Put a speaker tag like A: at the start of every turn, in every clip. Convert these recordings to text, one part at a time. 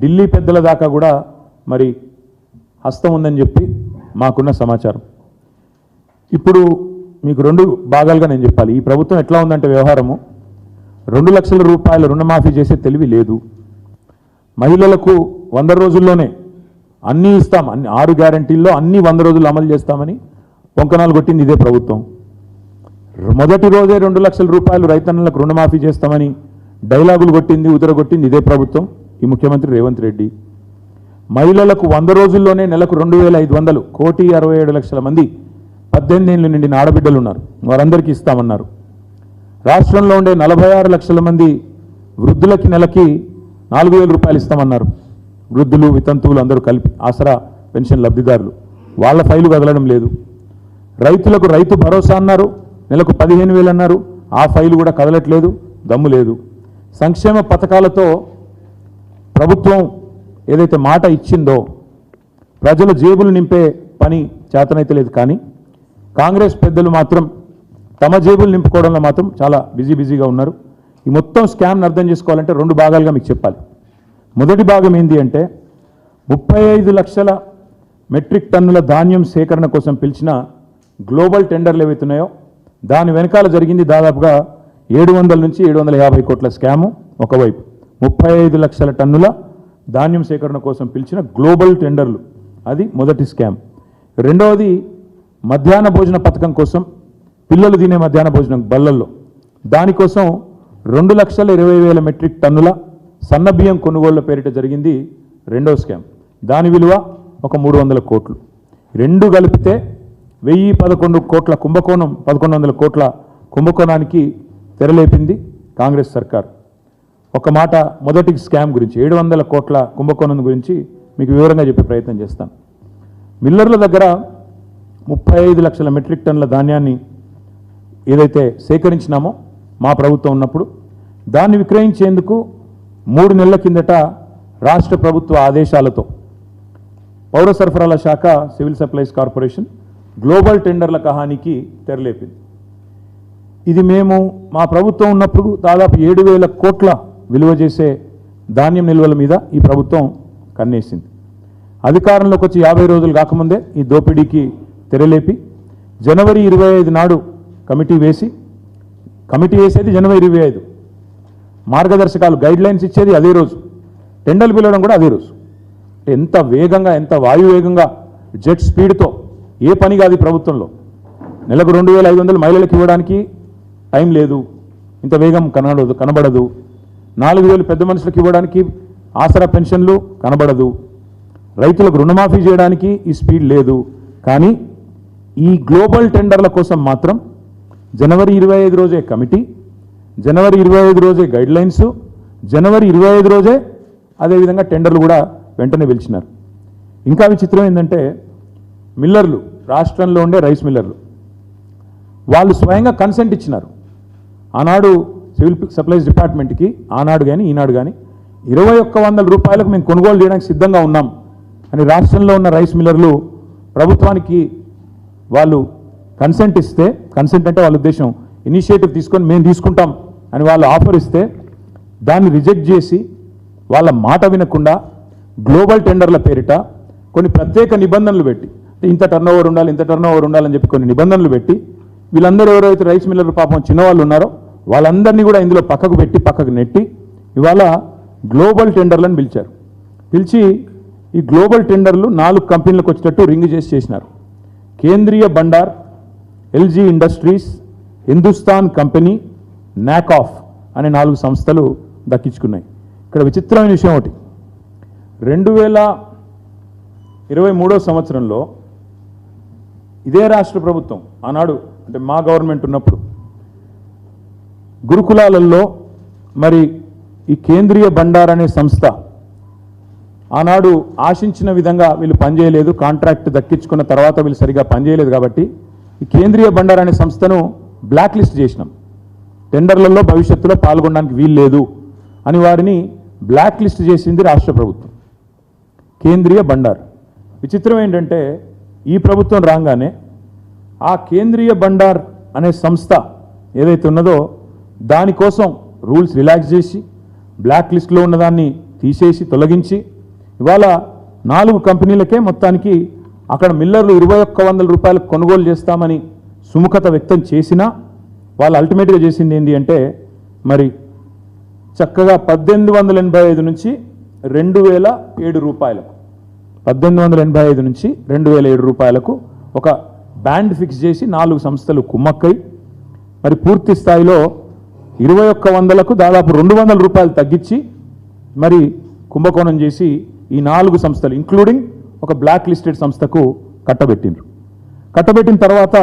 A: ఢిల్లీ పెద్దల దాకా కూడా మరి హస్తం ఉందని చెప్పి మాకున్న సమాచారం. ఇప్పుడు మీకు రెండు భాగాలుగా నేను చెప్పాలి. ఈ ప్రభుత్వం ఎట్లా ఉందంటే వ్యవహారము, 2 లక్షల రూపాయల రుణమాఫీ చేసే తెలివి లేదు. మహిళలకు 100 రోజుల్లోనే అన్నీ ఇస్తాం, అన్ని 6 గ్యారంటీల్లో అన్నీ 100 రోజులు అమలు చేస్తామని పొంకనాలు కొట్టింది ఇదే ప్రభుత్వం. మొదటి రోజే 2 లక్షల రూపాయలు రైతన్నలకు రుణమాఫీ చేస్తామని డైలాగులు కొట్టింది, ఉదరగొట్టింది ఇదే ప్రభుత్వం, ఈ ముఖ్యమంత్రి రేవంత్ రెడ్డి. మహిళలకు 100 రోజుల్లోనే నెలకు 2,500, 1,67,00,000 మంది 18 ఏళ్ళు నిండిన ఆడబిడ్డలు ఉన్నారు, వారందరికీ ఇస్తామన్నారు. రాష్ట్రంలో ఉండే 46 లక్షల మంది వృద్ధులకి నెలకి 4,000 రూపాయలు ఇస్తామన్నారు. వృద్ధులు, వితంతువులు అందరూ కలిపి ఆసరా పెన్షన్ లబ్ధిదారులు, వాళ్ళ ఫైలు కదలడం లేదు. రైతులకు రైతు భరోసా అన్నారు, నెలకు 15,000 అన్నారు, ఆ ఫైలు కూడా కదలట్లేదు, దమ్ము లేదు. సంక్షేమ పథకాలతో ప్రభుత్వం ఏదైతే మాట ఇచ్చిందో ప్రజల జేబులు నింపే పని చేతనైతే లేదు. కానీ కాంగ్రెస్ పెద్దలు మాత్రం తమ జేబులు నింపుకోవడంలో మాత్రం చాలా బిజీగా ఉన్నారు. ఈ మొత్తం స్కామ్ను అర్థం చేసుకోవాలంటే 2 భాగాలుగా మీకు చెప్పాలి. మొదటి భాగం ఏంటి అంటే 35 లక్షల మెట్రిక్ టన్నుల ధాన్యం సేకరణ కోసం పిలిచిన గ్లోబల్ టెండర్లు ఏవైతున్నాయో దాని వెనకాల జరిగింది దాదాపుగా 700 నుంచి 750 కోట్ల స్కాము. ఒకవైపు 35 లక్షల టన్నుల ధాన్యం సేకరణ కోసం పిలిచిన గ్లోబల్ టెండర్లు, అది మొదటి స్కామ్. రెండవది మధ్యాహ్న భోజన పథకం కోసం, పిల్లలు తినే మధ్యాహ్న భోజనం బల్లల్లో, దానికోసం 2,20,000 మెట్రిక్ టన్నుల సన్న బియ్యం కొనుగోళ్ల పేరిట జరిగింది రెండో స్కామ్. దాని విలువ ఒక 300 కోట్లు. రెండు కలిపితే 1,011 కోట్ల కుంభకోణం, 1,100 కోట్ల కుంభకోణానికి తెరలేపింది కాంగ్రెస్ సర్కార్. ఒక మాట మొదటి స్కామ్ గురించి, 700 కోట్ల కుంభకోణం గురించి మీకు వివరంగా చెప్పే ప్రయత్నం చేస్తాను. మిల్లర్ల దగ్గర 35 లక్షల మెట్రిక్ టన్నుల ధాన్యాన్ని ఏదైతే సేకరించినామో మా ప్రభుత్వం ఉన్నప్పుడు, దాన్ని విక్రయించేందుకు 3 నెలల కిందట రాష్ట్ర ప్రభుత్వ ఆదేశాలతో పౌర సరఫరాల శాఖ, సివిల్ సప్లైస్ కార్పొరేషన్ గ్లోబల్ టెండర్ల కహానికి తెరలేపింది. ఇది మేము మా ప్రభుత్వం ఉన్నప్పుడు దాదాపు 7,000 కోట్ల విలువ చేసే ధాన్యం నిల్వల మీద ఈ ప్రభుత్వం కన్నేసింది. అధికారంలోకి వచ్చి 50 రోజులు కాకముందే ఈ దోపిడీకి తెరలేపి జనవరి 25 నాడు కమిటీ వేసేది జనవరి 25, మార్గదర్శకాలు గైడ్లైన్స్ ఇచ్చేది అదే రోజు, టెండర్లు పిలవడం కూడా అదే రోజు. ఎంత వేగంగా, ఎంత వాయువేగంగా, జెట్ స్పీడ్తో ఏ పని కాదు ప్రభుత్వంలో. నెలకు 2,500 మహిళలకు ఇవ్వడానికి టైం లేదు, ఇంత వేగం కనబడదు. 4,000 పెద్ద మనుషులకు ఇవ్వడానికి ఆసరా పెన్షన్లు కనబడదు. రైతులకు రుణమాఫీ చేయడానికి ఈ స్పీడ్ లేదు. కానీ ఈ గ్లోబల్ టెండర్ల కోసం మాత్రం జనవరి 25 రోజే కమిటీ, జనవరి 25 రోజే గైడ్లైన్స్, జనవరి 25 రోజే అదేవిధంగా టెండర్లు కూడా వెంటనే పిలిచినారు. ఇంకా విచిత్రం ఏంటంటే మిల్లర్లు, రాష్ట్రంలో ఉండే రైస్ మిల్లర్లు, వాళ్ళు స్వయంగా కన్సెంట్ ఇచ్చినారు. ఆనాడు సివిల్ సప్లైస్ డిపార్ట్మెంట్కి, ఆనాడు కానీ ఈనాడు కానీ 2,100 రూపాయలకు మేము కొనుగోలు చేయడానికి సిద్ధంగా ఉన్నాం అని రాష్ట్రంలో ఉన్న రైస్ మిల్లర్లు ప్రభుత్వానికి వాళ్ళు కన్సెంట్ ఇస్తే, కన్సెంట్ అంటే వాళ్ళ ఉద్దేశం ఇనిషియేటివ్ తీసుకొని మేము తీసుకుంటాం అని వాళ్ళు ఆఫర్ ఇస్తే దాన్ని రిజెక్ట్ చేసి వాళ్ళ మాట వినకుండా గ్లోబల్ టెండర్ల పేరిట కొన్ని ప్రత్యేక నిబంధనలు పెట్టి, ఇంత టర్నోవర్ ఉండాలి, ఇంత టర్నోవర్ ఉండాలని చెప్పి కొన్ని నిబంధనలు పెట్టి వీళ్ళందరూ ఎవరైతే రైస్ మిల్లర్లు పాపం చిన్నవాళ్ళు ఉన్నారో వాళ్ళందరినీ కూడా ఇందులో పక్కకు నెట్టి ఇవాళ గ్లోబల్ టెండర్లను పిలిచి ఈ గ్లోబల్ టెండర్లు 4 కంపెనీలకు వచ్చేటట్టు రింగ్ చేసినారు. కేంద్రీయ Bandar, LG industries, Hindustan company, నాకాఫ్ అనే 4 సంస్థలు దక్కించుకున్నాయి. ఇక్కడ విచిత్రమైన విషయం ఒకటి, 2023 సంవత్సరంలో ఇదే రాష్ట్ర ప్రభుత్వం, ఆనాడు అంటే మా గవర్నమెంట్ ఉన్నప్పుడు, గురుకులాలలో మరి ఈ కేంద్రీయ బండార్ అనే సంస్థ ఆనాడు ఆశించిన విధంగా వీళ్ళు పనిచేయలేదు, కాంట్రాక్ట్ దక్కించుకున్న తర్వాత వీళ్ళు సరిగా పనిచేయలేదు కాబట్టి ఈ కేంద్రీయ బండార్ అనే సంస్థను బ్లాక్ లిస్ట్ చేసినాం. టెండర్లలో భవిష్యత్తులో పాల్గొనడానికి వీలు లేదు అని వారిని బ్లాక్ లిస్ట్ చేసింది రాష్ట్ర ప్రభుత్వం, కేంద్రీయ బండార్. విచిత్రం ఏంటంటే ఈ ప్రభుత్వం రాగానే ఆ కేంద్రీయ బండార్ అనే సంస్థ ఏదైతే ఉన్నదో దానికోసం రూల్స్ రిలాక్స్ చేసి బ్లాక్ లిస్ట్లో ఉన్నదాన్ని తీసేసి తొలగించి ఇవాళ 4 కంపెనీలకే మొత్తానికి అక్కడ మిల్లర్లు 2100 రూపాయలకు కొనుగోలు చేస్తామని సుముఖత వ్యక్తం చేసినా వాళ్ళు అల్టిమేట్గా చేసింది ఏంటి అంటే మరి చక్కగా 1885 నుంచి 2007 రూపాయలకు 1885 నుంచి 2007 రూపాయలకు ఒక బ్యాండ్ ఫిక్స్ చేసి 4 సంస్థలు కుమ్మక్కై మరి పూర్తి స్థాయిలో 2100లకు దాదాపు 200 రూపాయలు తగ్గించి మరి కుంభకోణం చేసి ఈ 4 సంస్థలు ఇంక్లూడింగ్ ఒక బ్లాక్ లిస్టెడ్ సంస్థకు కట్టబెట్టిండ్రు. కట్టబెట్టిన తర్వాత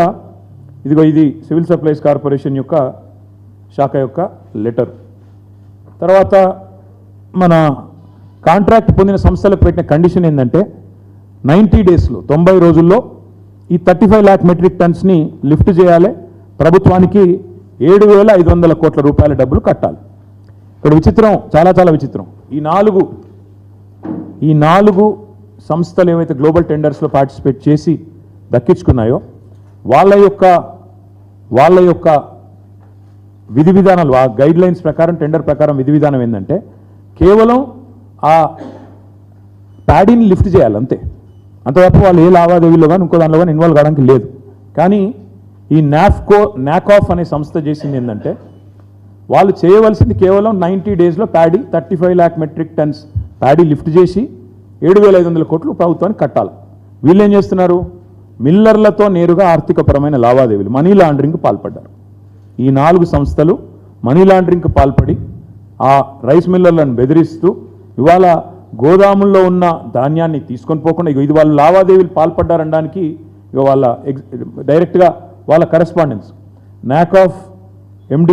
A: ఇదిగో ఇది సివిల్ సప్లైస్ కార్పొరేషన్ యొక్క శాఖ యొక్క లెటర్. తర్వాత మన కాంట్రాక్ట్ పొందిన సంస్థలకు పెట్టిన కండిషన్ ఏంటంటే 90 డేస్లో 90 రోజుల్లో ఈ 35 లాక్ మెట్రిక్ టన్స్ని లిఫ్ట్ చేయాలి, ప్రభుత్వానికి 7,500 కోట్ల రూపాయల డబ్బులు కట్టాలి. ఇక్కడ విచిత్రం, చాలా చాలా విచిత్రం. ఈ నాలుగు సంస్థలు ఏవైతే గ్లోబల్ టెండర్స్లో పార్టిసిపేట్ చేసి దక్కించుకున్నాయో వాళ్ళ యొక్క విధి విధానాలు, ఆ గైడ్ లైన్స్ ప్రకారం, టెండర్ ప్రకారం విధి విధానం ఏంటంటే కేవలం ఆ ప్యాడీని లిఫ్ట్ చేయాలి అంతే. అంతవరకు వాళ్ళు ఏ లావాదేవీలో కానీ ఇంకో దానిలో కానీ ఇన్వాల్వ్ కావడానికి లేదు. కానీ ఈ నాకాఫ్ అనే సంస్థ చేసింది ఏంటంటే వాళ్ళు చేయవలసింది కేవలం 90 డేస్లో paddy 35 lakh metric tons paddy lift చేసి 7,500 కోట్లు ప్రభుత్వానికి కట్టాలి. వీళ్ళు ఏం చేస్తున్నారు? మిల్లర్లతో నేరుగా ఆర్థికపరమైన లావాదేవీలు, మనీ లాండరింగ్కి పాల్పడ్డారు. ఈ 4 సంస్థలు మనీ లాండరింగ్కి పాల్పడి ఆ రైస్ మిల్లర్లను బెదిరిస్తూ ఇవాళ గోదాముల్లో ఉన్న ధాన్యాన్ని తీసుకొని పోకుండా ఇది వాళ్ళు లావాదేవీలు పాల్పడ్డారనడానికి ఇక వాళ్ళ డైరెక్ట్గా వాళ్ళ కరెస్పాండెన్స్ నాకాఫ్ ఎండి